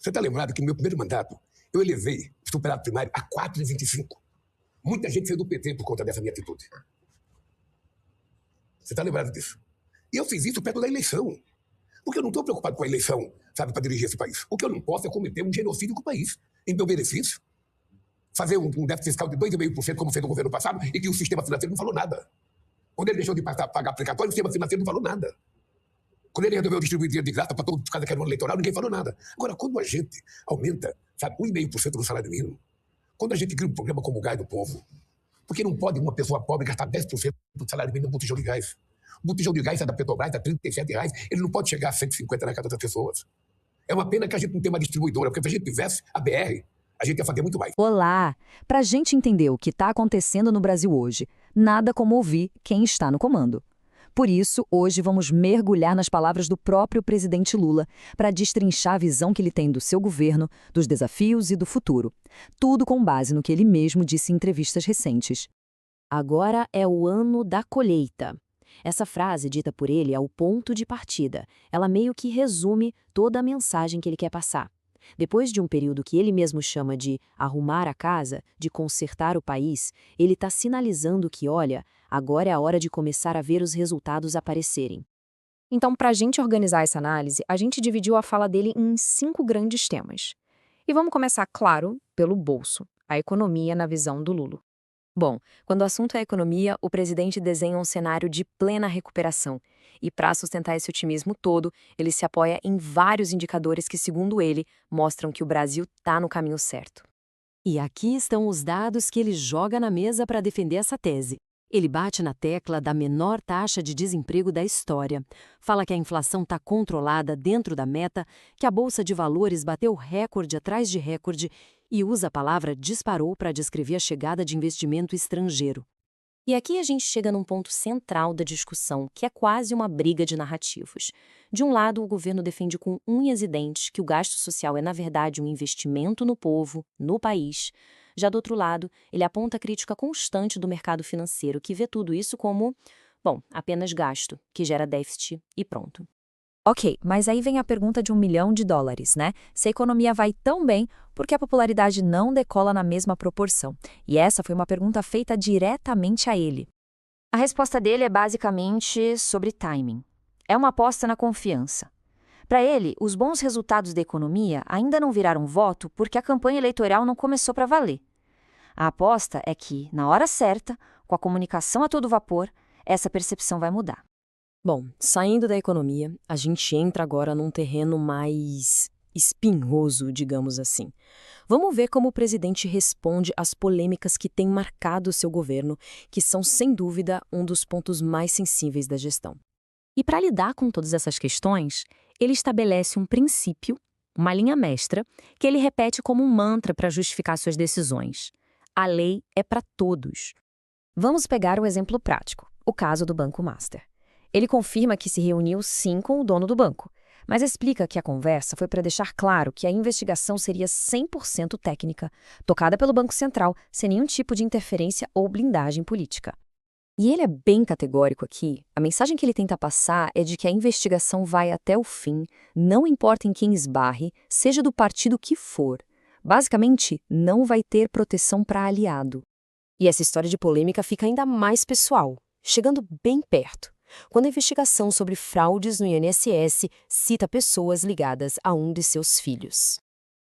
Você está lembrado que no meu primeiro mandato, eu elevei o superávit primário a 4,25. Muita gente saiu do PT por conta dessa minha atitude. Você está lembrado disso? E eu fiz isso perto da eleição. Porque eu não estou preocupado com a eleição, sabe, para dirigir esse país. O que eu não posso é cometer um genocídio com o país, em meu benefício. Fazer um déficit fiscal de 2,5%, como fez no governo passado, e que o sistema financeiro não falou nada. Quando ele deixou de pagar precatório, o sistema financeiro não falou nada. Quando ele resolveu distribuir dinheiro de graça para todo mundo, por causa que era um ano eleitoral, ninguém falou nada. Agora, quando a gente aumenta, sabe, 1,5% do salário mínimo, quando a gente cria um programa como o Gás do Povo, porque não pode uma pessoa pobre gastar 10% do salário mínimo no botijão de gás. O botijão de gás é da Petrobras, é R$ 37, ele não pode chegar a 150 na casa das pessoas. É uma pena que a gente não tem uma distribuidora, porque se a gente tivesse a BR, a gente ia fazer muito mais. Olá! Para a gente entender o que está acontecendo no Brasil hoje, nada como ouvir quem está no comando. Por isso, hoje vamos mergulhar nas palavras do próprio presidente Lula para destrinchar a visão que ele tem do seu governo, dos desafios e do futuro. Tudo com base no que ele mesmo disse em entrevistas recentes. Agora é o ano da colheita. Essa frase, dita por ele, é o ponto de partida. Ela meio que resume toda a mensagem que ele quer passar. Depois de um período que ele mesmo chama de arrumar a casa, de consertar o país, ele está sinalizando que, olha, agora é a hora de começar a ver os resultados aparecerem. Então, para a gente organizar essa análise, a gente dividiu a fala dele em 5 grandes temas. E vamos começar, claro, pelo bolso, a economia na visão do Lula. Bom, quando o assunto é economia, o presidente desenha um cenário de plena recuperação. E para sustentar esse otimismo todo, ele se apoia em vários indicadores que, segundo ele, mostram que o Brasil está no caminho certo. E aqui estão os dados que ele joga na mesa para defender essa tese. Ele bate na tecla da menor taxa de desemprego da história. Fala que a inflação está controlada dentro da meta, que a Bolsa de Valores bateu recorde atrás de recorde e usa a palavra disparou para descrever a chegada de investimento estrangeiro. E aqui a gente chega num ponto central da discussão, que é quase uma briga de narrativos. De um lado, o governo defende com unhas e dentes que o gasto social é, na verdade, um investimento no povo, no país. Já do outro lado, ele aponta a crítica constante do mercado financeiro, que vê tudo isso como, bom, apenas gasto, que gera déficit e pronto. Ok, mas aí vem a pergunta de $1 milhão, né? Se a economia vai tão bem, por que a popularidade não decola na mesma proporção? E essa foi uma pergunta feita diretamente a ele. A resposta dele é basicamente sobre timing. É uma aposta na confiança. Para ele, os bons resultados da economia ainda não viraram voto porque a campanha eleitoral não começou para valer. A aposta é que, na hora certa, com a comunicação a todo vapor, essa percepção vai mudar. Bom, saindo da economia, a gente entra agora num terreno mais espinhoso, digamos assim. Vamos ver como o presidente responde às polêmicas que têm marcado o seu governo, que são, sem dúvida, um dos pontos mais sensíveis da gestão. E para lidar com todas essas questões, ele estabelece um princípio, uma linha mestra, que ele repete como um mantra para justificar suas decisões. A lei é para todos. Vamos pegar um exemplo prático, o caso do Banco Master. Ele confirma que se reuniu sim com o dono do banco, mas explica que a conversa foi para deixar claro que a investigação seria 100% técnica, tocada pelo Banco Central, sem nenhum tipo de interferência ou blindagem política. E ele é bem categórico aqui. A mensagem que ele tenta passar é de que a investigação vai até o fim, não importa em quem esbarre, seja do partido que for. Basicamente, não vai ter proteção para aliado. E essa história de polêmica fica ainda mais pessoal, chegando bem perto, quando a investigação sobre fraudes no INSS cita pessoas ligadas a um de seus filhos.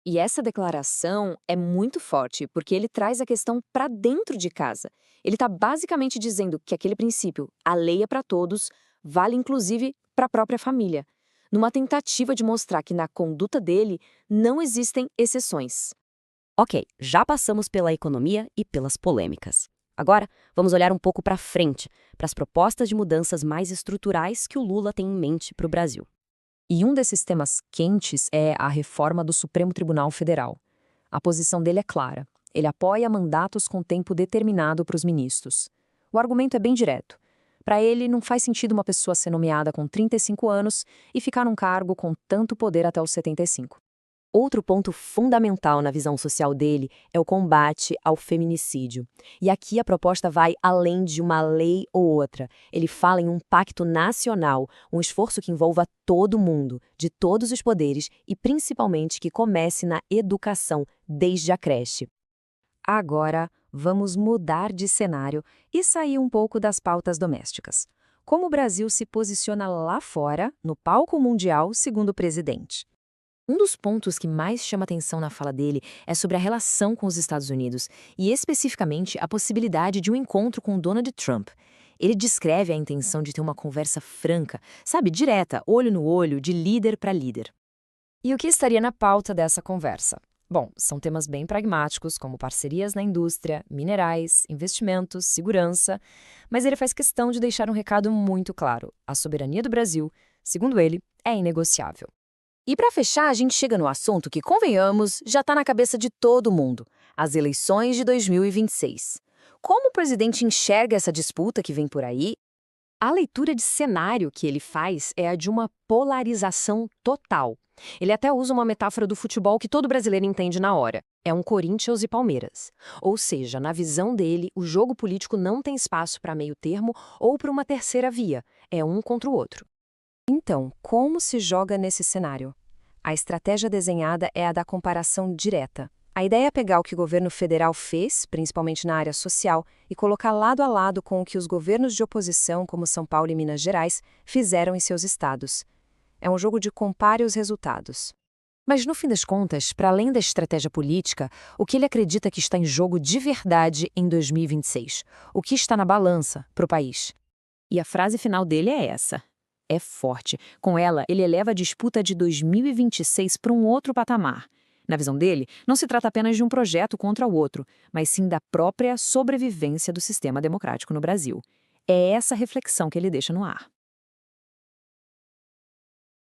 E essa declaração é muito forte, porque ele traz a questão para dentro de casa. Ele está basicamente dizendo que aquele princípio, a lei é para todos, vale inclusive para a própria família, numa tentativa de mostrar que na conduta dele não existem exceções. Ok, já passamos pela economia e pelas polêmicas. Agora, vamos olhar um pouco para frente, para as propostas de mudanças mais estruturais que o Lula tem em mente para o Brasil. E um desses temas quentes é a reforma do Supremo Tribunal Federal. A posição dele é clara. Ele apoia mandatos com tempo determinado para os ministros. O argumento é bem direto. Para ele, não faz sentido uma pessoa ser nomeada com 35 anos e ficar num cargo com tanto poder até os 75. Outro ponto fundamental na visão social dele é o combate ao feminicídio. E aqui a proposta vai além de uma lei ou outra. Ele fala em um pacto nacional, um esforço que envolva todo mundo, de todos os poderes e principalmente que comece na educação, desde a creche. Agora, vamos mudar de cenário e sair um pouco das pautas domésticas. Como o Brasil se posiciona lá fora, no palco mundial, segundo o presidente? Um dos pontos que mais chama atenção na fala dele é sobre a relação com os Estados Unidos e, especificamente, a possibilidade de um encontro com Donald Trump. Ele descreve a intenção de ter uma conversa franca, sabe, direta, olho no olho, de líder para líder. E o que estaria na pauta dessa conversa? Bom, são temas bem pragmáticos, como parcerias na indústria, minerais, investimentos, segurança, mas ele faz questão de deixar um recado muito claro. A soberania do Brasil, segundo ele, é inegociável. E para fechar, a gente chega no assunto que, convenhamos, já está na cabeça de todo mundo: as eleições de 2026. Como o presidente enxerga essa disputa que vem por aí? A leitura de cenário que ele faz é a de uma polarização total. Ele até usa uma metáfora do futebol que todo brasileiro entende na hora. É um Corinthians e Palmeiras. Ou seja, na visão dele, o jogo político não tem espaço para meio termo ou para uma terceira via. É um contra o outro. Então, como se joga nesse cenário? A estratégia desenhada é a da comparação direta. A ideia é pegar o que o governo federal fez, principalmente na área social, e colocar lado a lado com o que os governos de oposição, como São Paulo e Minas Gerais, fizeram em seus estados. É um jogo de compare os resultados. Mas, no fim das contas, para além da estratégia política, o que ele acredita que está em jogo de verdade em 2026? O que está na balança para o país? E a frase final dele é essa: é forte. Com ela, ele eleva a disputa de 2026 para um outro patamar. Na visão dele, não se trata apenas de um projeto contra o outro, mas sim da própria sobrevivência do sistema democrático no Brasil. É essa reflexão que ele deixa no ar.